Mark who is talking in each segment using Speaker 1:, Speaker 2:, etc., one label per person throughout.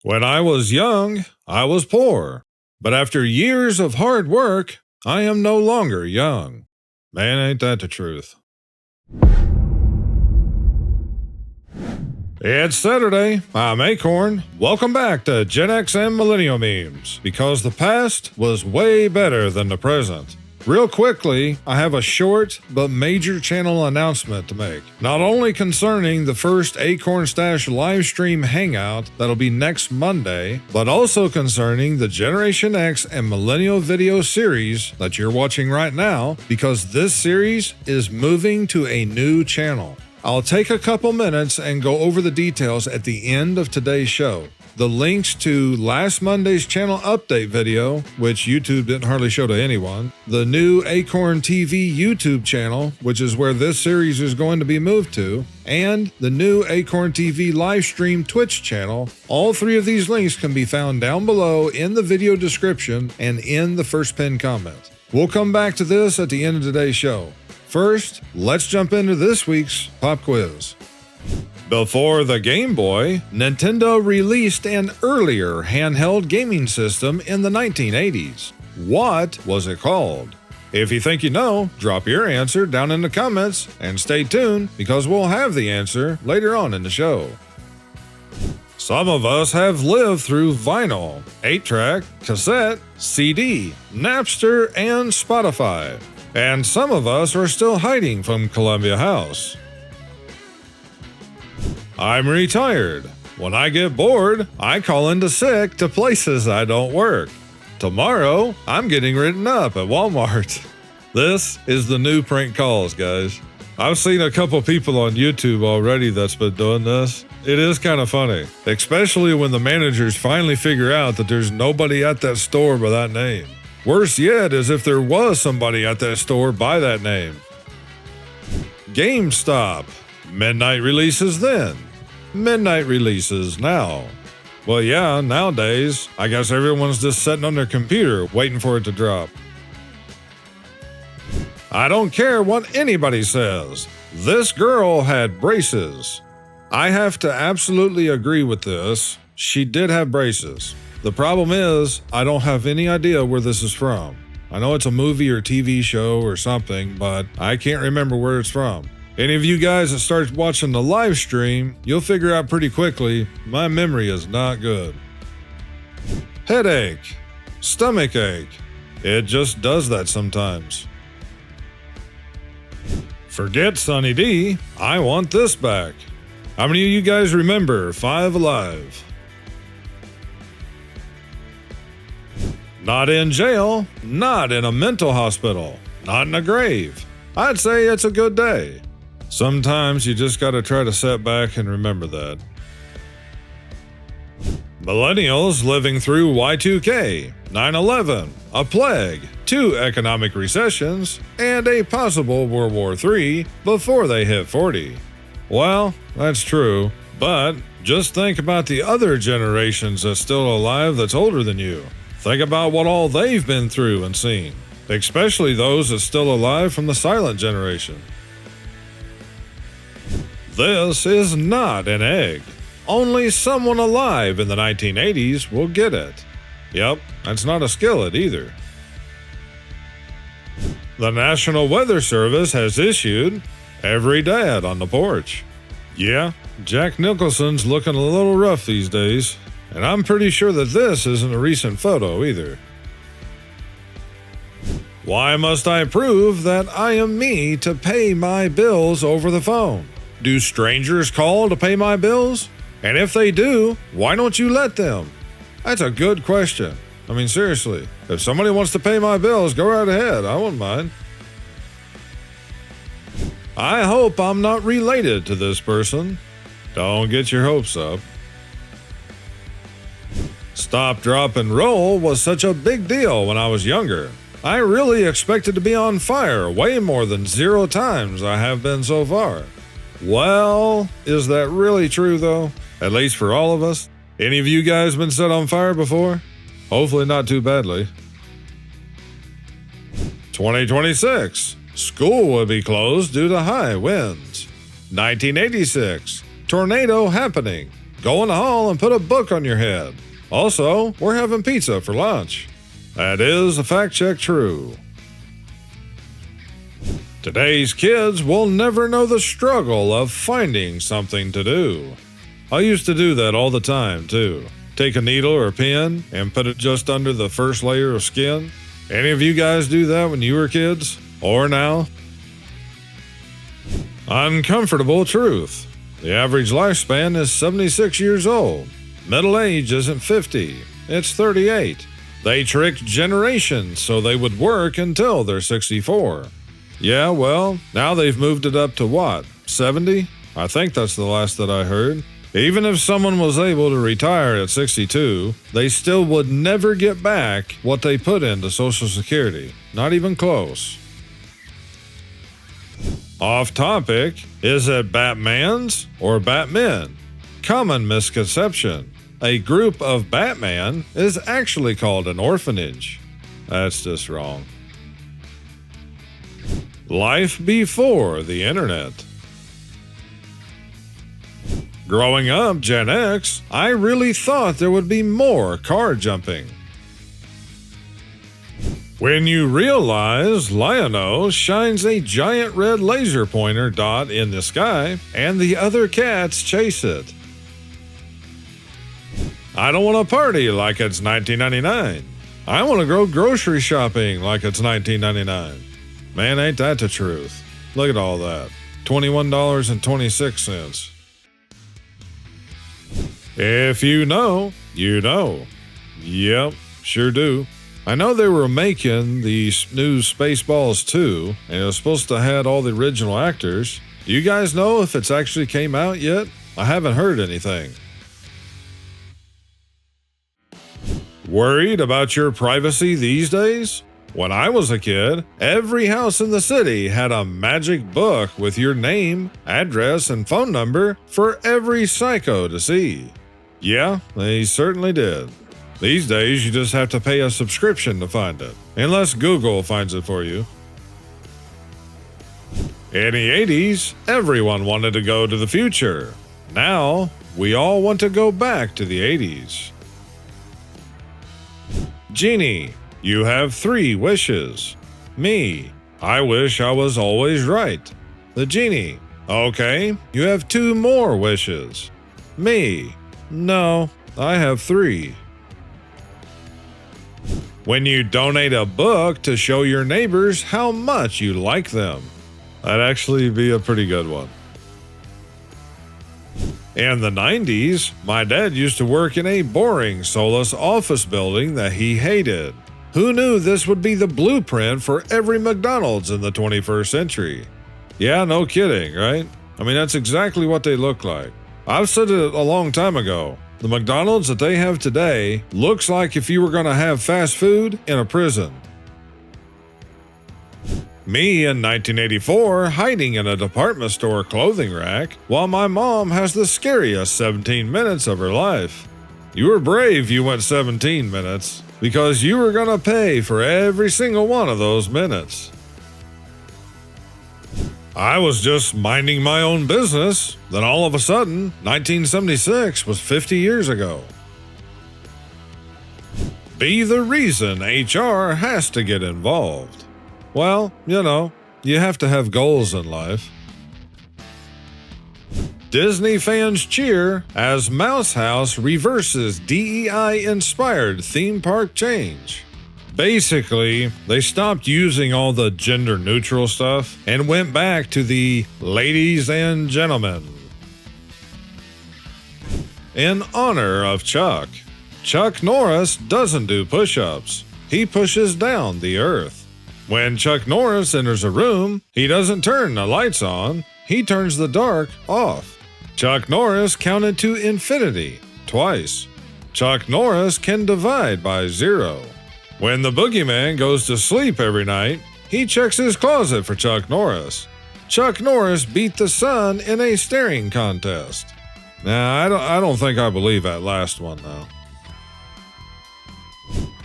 Speaker 1: When I was young, I was poor, but after years of hard work, I am no longer young. Man, ain't that the truth. It's Saturday. I'm Akorn. Welcome back to Gen X and Millennial Memes, because the past was way better than the present. Real quickly, I have a short but major channel announcement to make. Not only concerning the first AkornStash livestream Hangout that'll be next Monday, but also concerning the Generation X and Millennial video series that you're watching right now, because this series is moving to a new channel. I'll take a couple minutes and go over the details at the end of today's show. The links to last Monday's channel update video, which YouTube didn't hardly show to anyone, the new AkornTV YouTube channel, which is where this series is going to be moved to, and the new AkornTV livestream Twitch channel. All three of these links can be found down below in the video description and in the first pinned comment. We'll come back to this at the end of today's show. First, let's jump into this week's pop quiz. Before the Game Boy, Nintendo released an earlier handheld gaming system in the 1980s. What was it called? If you think you know, drop your answer down in the comments and stay tuned because we'll have the answer later on in the show. Some of us have lived through vinyl, 8-track, cassette, CD, Napster, and Spotify. And some of us are still hiding from Columbia House. I'm retired. When I get bored, I call into sick to places I don't work. Tomorrow, I'm getting written up at Walmart. This is the new prank calls, guys. I've seen a couple people on YouTube already that's been doing this. It is kind of funny, especially when the managers finally figure out that there's nobody at that store by that name. Worse yet is if there was somebody at that store by that name. GameStop. Midnight releases then. Midnight releases now. Well, yeah, nowadays, I guess everyone's just sitting on their computer waiting for it to drop. I don't care what anybody says. This girl had braces. I have to absolutely agree with this. She did have braces. The problem is, I don't have any idea where this is from. I know it's a movie or TV show or something, but I can't remember where it's from. Any of you guys that start watching the live stream, you'll figure out pretty quickly my memory is not good. Headache. Stomach ache. It just does that sometimes. Forget Sunny D. I want this back. How many of you guys remember Five Alive? Not in jail, not in a mental hospital, not in a grave. I'd say it's a good day. Sometimes you just gotta try to sit back and remember that. Millennials living through Y2K, 9/11, a plague, 2 economic recessions, and a possible World War III before they hit 40. Well, that's true, but just think about the other generations that's still alive that's older than you. Think about what all they've been through and seen, especially those that's still alive from the silent generation. This is not an egg. Only someone alive in the 1980s will get it. Yep, that's not a skillet either. The National Weather Service has issued every dad on the porch. Yeah, Jack Nicholson's looking a little rough these days, and I'm pretty sure that this isn't a recent photo either. Why must I prove that I am me to pay my bills over the phone? Do strangers call to pay my bills? And if they do, why don't you let them? That's a good question. I mean, seriously, if somebody wants to pay my bills, go right ahead. I wouldn't mind. I hope I'm not related to this person. Don't get your hopes up. Stop, drop, and roll was such a big deal when I was younger. I really expected to be on fire way more than 0 times I have been so far. Well, is that really true though? At least for all of us? Any of you guys been set on fire before? Hopefully not too badly. 2026. School will be closed due to high winds. 1986. Tornado happening. go in the hall and put a book on your head. Also, we're having pizza for lunch. That is a fact check true. Today's kids will never know the struggle of finding something to do. I used to do that all the time, too. Take a needle or a pen and put it just under the first layer of skin. Any of you guys do that when you were kids? Or now? Uncomfortable truth. The average lifespan is 76 years old. Middle age isn't 50, it's 38. They tricked generations so they would work until they're 64. Yeah, well, now they've moved it up to what, 70? I think that's the last that I heard. Even if someone was able to retire at 62, they still would never get back what they put into Social Security. Not even close. Off topic, is it Batmans or Batmen? Common misconception. A group of Batman is actually called an orphanage. That's just wrong. Life before the internet. Growing up Gen X, I really thought there would be more car jumping. When you realize Lionel shines a giant red laser pointer dot in the sky and the other cats chase it. I don't want to party like it's 1999. I want to go grocery shopping like it's 1999. Man, ain't that the truth. Look at all that. $21.26. If you know, you know. Yep, sure do. I know they were making the new Spaceballs 2, and it was supposed to have all the original actors. Do you guys know if it's actually came out yet? I haven't heard anything. Worried about your privacy these days? When I was a kid, every house in the city had a magic book with your name, address, and phone number for every psycho to see. Yeah, they certainly did. These days, you just have to pay a subscription to find it, unless Google finds it for you. In the 80s, everyone wanted to go to the future. Now, we all want to go back to the 80s. Genie, you have 3 wishes. Me, I wish I was always right. The genie, okay, you have 2 more wishes. Me, no, I have 3. When you donate a book to show your neighbors how much you like them. That'd actually be a pretty good one. In the 90s, my dad used to work in a boring, soulless office building that he hated. Who knew this would be the blueprint for every McDonald's in the 21st century? Yeah, no kidding, right? I mean, that's exactly what they look like. I've said it a long time ago. The McDonald's that they have today looks like if you were going to have fast food in a prison. Me in 1984 hiding in a department store clothing rack while my mom has the scariest 17 minutes of her life. You were brave you went 17 minutes because you were going to pay for every single one of those minutes. I was just minding my own business, then all of a sudden, 1976 was 50 years ago. Be the reason HR has to get involved. Well, you know, you have to have goals in life. Disney fans cheer as Mouse House reverses DEI-inspired theme park change. Basically, they stopped using all the gender-neutral stuff and went back to the ladies and gentlemen. In honor of Chuck, Chuck Norris doesn't do push-ups. He pushes down the earth. When Chuck Norris enters a room, he doesn't turn the lights on, he turns the dark off. Chuck Norris counted to infinity twice. Chuck Norris can divide by 0. When the boogeyman goes to sleep every night, he checks his closet for Chuck Norris. Chuck Norris beat the sun in a staring contest. Nah, I don't think I believe that last one, though.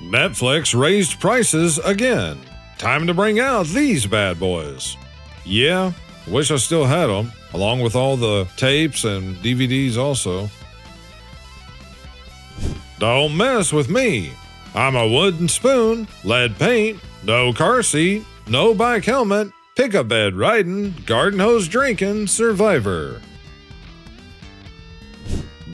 Speaker 1: Netflix raised prices again. Time to bring out these bad boys. Yeah, wish I still had them, along with all the tapes and DVDs also. Don't mess with me. I'm a wooden spoon, lead paint, no car seat, no bike helmet, pickup bed riding, garden hose drinking survivor.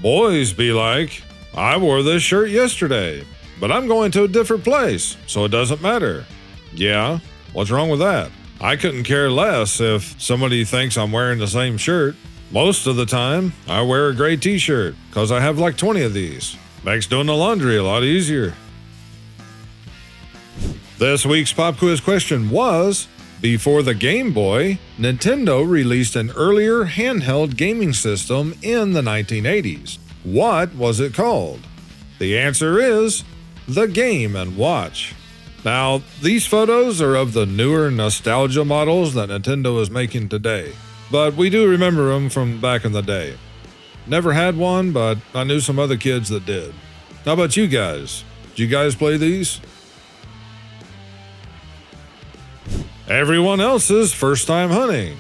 Speaker 1: Boys be like, I wore this shirt yesterday, but I'm going to a different place, so it doesn't matter. Yeah, what's wrong with that? I couldn't care less if somebody thinks I'm wearing the same shirt. Most of the time, I wear a gray t-shirt because I have like 20 of these. Makes doing the laundry a lot easier. This week's pop quiz question was, before the Game Boy, Nintendo released an earlier handheld gaming system in the 1980s. What was it called? The answer is the Game & Watch. Now, these photos are of the newer nostalgia models that Nintendo is making today, but we do remember them from back in the day. Never had one, but I knew some other kids that did. How about you guys? Did you guys play these? Everyone else's first time hunting.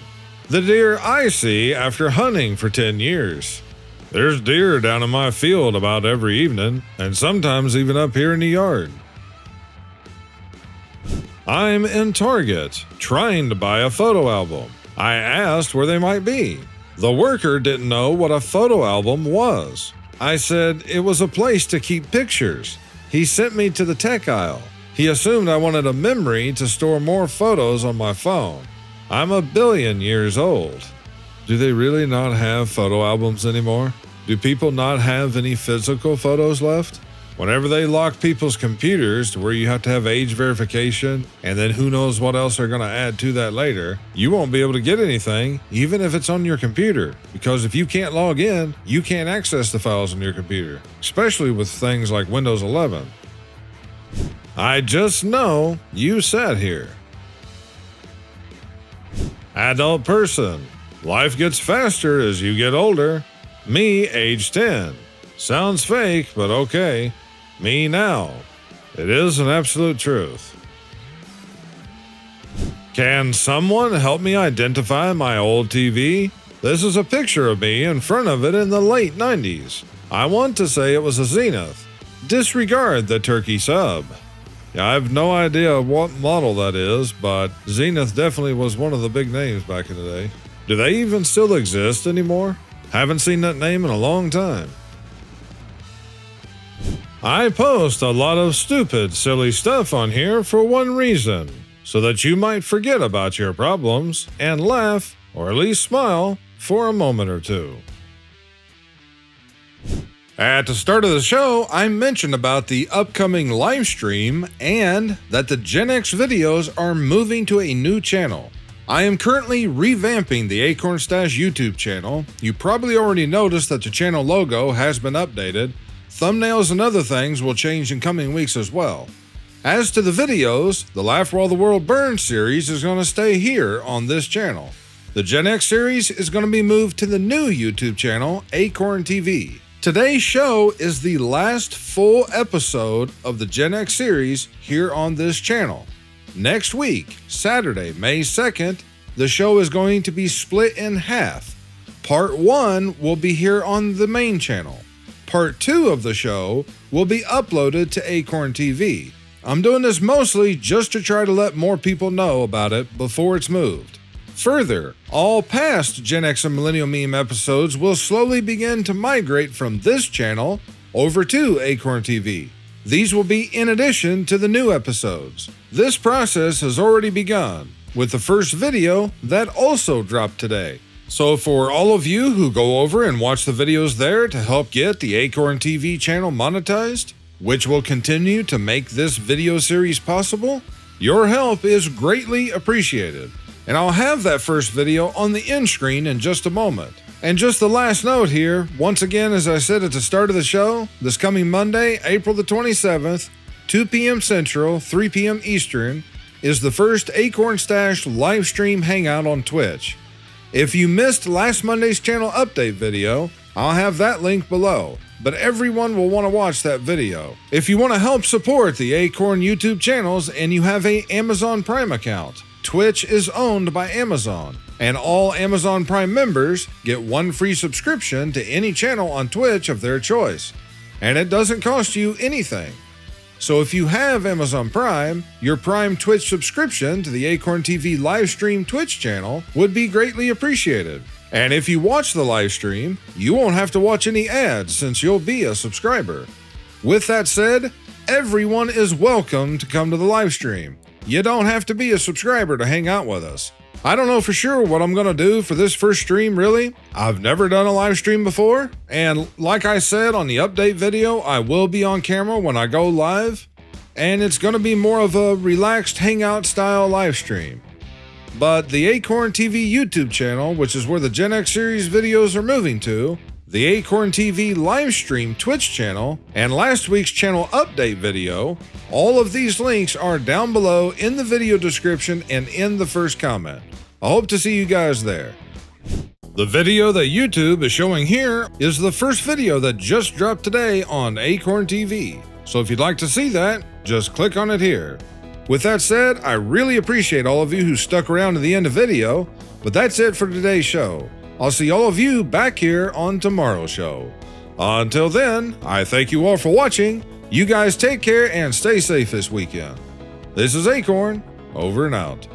Speaker 1: The deer I see after hunting for 10 years. There's deer down in my field about every evening, and sometimes even up here in the yard. I'm in Target, trying to buy a photo album. I asked where they might be. The worker didn't know what a photo album was. I said it was a place to keep pictures. He sent me to the tech aisle. He assumed I wanted a memory to store more photos on my phone. I'm 1 billion years old. Do they really not have photo albums anymore? Do people not have any physical photos left? Whenever they lock people's computers to where you have to have age verification, and then who knows what else they're going to add to that later, you won't be able to get anything, even if it's on your computer. Because if you can't log in, you can't access the files on your computer, especially with things like Windows 11. I just know you sat here. Adult person. Life gets faster as you get older. Me, age 10. Sounds fake, but okay. Me now. It is an absolute truth. Can someone help me identify my old TV? This is a picture of me in front of it in the late 90s. I want to say it was a Zenith. Disregard the turkey sub. Yeah, I have no idea what model that is, but Zenith definitely was one of the big names back in the day. Do they even still exist anymore? Haven't seen that name in a long time. I post a lot of stupid, silly stuff on here for one reason, so that you might forget about your problems and laugh, or at least smile, for a moment or two. At the start of the show, I mentioned about the upcoming live stream and that the Gen X videos are moving to a new channel. I am currently revamping the AkornStash YouTube channel. You probably already noticed that the channel logo has been updated. Thumbnails and other things will change in coming weeks as well. As to the videos, the Laugh While the World Burns series is going to stay here on this channel. The Gen X series is going to be moved to the new YouTube channel, AkornTV. Today's show is the last full episode of the Gen X series here on this channel. Next week, Saturday, May 2nd, the show is going to be split in half. Part 1 will be here on the main channel. Part 2 of the show will be uploaded to AkornTV. I'm doing this mostly just to try to let more people know about it before it's moved. Further, all past Gen X and Millennial Meme episodes will slowly begin to migrate from this channel over to AkornTV. These will be in addition to the new episodes. This process has already begun, with the first video that also dropped today. So for all of you who go over and watch the videos there to help get the AkornTV channel monetized, which will continue to make this video series possible, your help is greatly appreciated. And I'll have that first video on the end screen in just a moment. And just the last note here, once again, as I said at the start of the show, this coming Monday, April the 27th, 2 p.m. Central, 3 p.m. Eastern, is the first AkornStash live stream hangout on Twitch. If you missed last Monday's channel update video, I'll have that link below, but everyone will want to watch that video. If you want to help support the Akorn YouTube channels and you have an Amazon Prime account, Twitch is owned by Amazon, and all Amazon Prime members get 1 free subscription to any channel on Twitch of their choice. and it doesn't cost you anything. So if you have Amazon Prime, your Prime Twitch subscription to the AkornTV livestream Twitch channel would be greatly appreciated. And if you watch the livestream, you won't have to watch any ads since you'll be a subscriber. With that said, everyone is welcome to come to the livestream. You don't have to be a subscriber to hang out with us. I don't know for sure what I'm going to do for this first stream, really. I've never done a live stream before, and like I said on the update video, I will be on camera when I go live, and it's going to be more of a relaxed Hangout style live stream. But the AkornTV YouTube channel, which is where the Gen X series videos are moving to, the AkornTV livestream Twitch channel, and last week's channel update video, all of these links are down below in the video description and in the first comment. I hope to see you guys there. The video that YouTube is showing here is the first video that just dropped today on AkornTV. So if you'd like to see that, just click on it here. With that said, I really appreciate all of you who stuck around to the end of the video, but that's it for today's show. I'll see all of you back here on tomorrow's show. Until then, I thank you all for watching. You guys take care and stay safe this weekend. This is Akorn, over and out.